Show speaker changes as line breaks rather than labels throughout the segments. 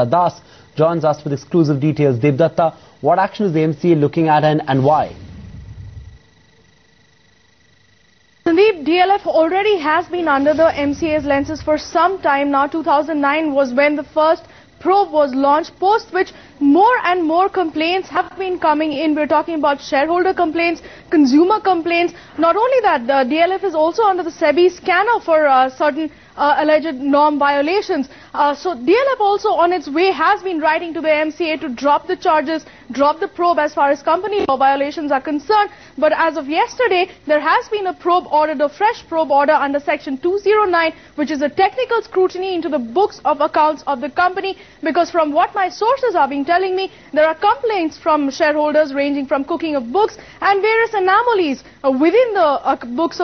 Das joins us with exclusive details. Devdatta, what action is the MCA looking at and why?
Sandeep, DLF already has been under the MCA's lenses for some time now. 2009 was when the first probe was launched, post which more and more complaints have been coming in. We're talking about shareholder complaints, consumer complaints. Not only that, the DLF is also under the SEBI scanner for certain alleged norm violations. So DLF also on its way has been writing to the MCA to drop the charges, drop the probe as far as company law violations are concerned. But as of yesterday, there has been a probe order, a fresh probe order under section 209, which is a technical scrutiny into the books of accounts of the company. Because from what my sources are being telling me, there are complaints from shareholders ranging from cooking of books and various anomalies within the books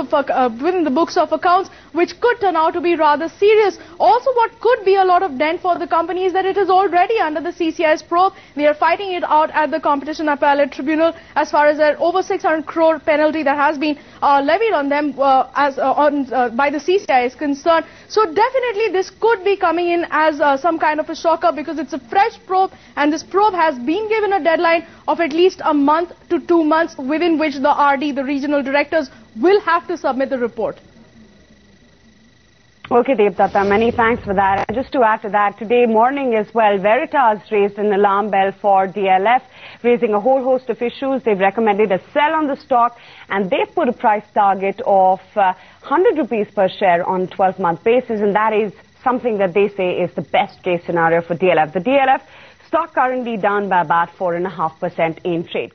of accounts, which could turn out to be rather serious. Also, what could be a lot of dent for the company is that it is already under the CCI's probe. They are fighting it out at the Competition Appellate Tribunal as far as their over 600 crore penalty that has been levied on them by the CCI is concerned. So definitely this could be coming in as some kind of a shocker, because it's a fresh probe, and this probe has been given a deadline of at least a month to 2 months within which the RD, the regional directors, will have to submit the report.
Okay, Devdatta, many thanks for that. And just to add to that, today morning as well, Veritas raised an alarm bell for DLF, raising a whole host of issues. They've recommended a sell on the stock, and they've put a price target of 100 rupees per share on 12-month basis, and that is something that they say is the best case scenario for DLF. The DLF stock currently down by about 4.5% in trade.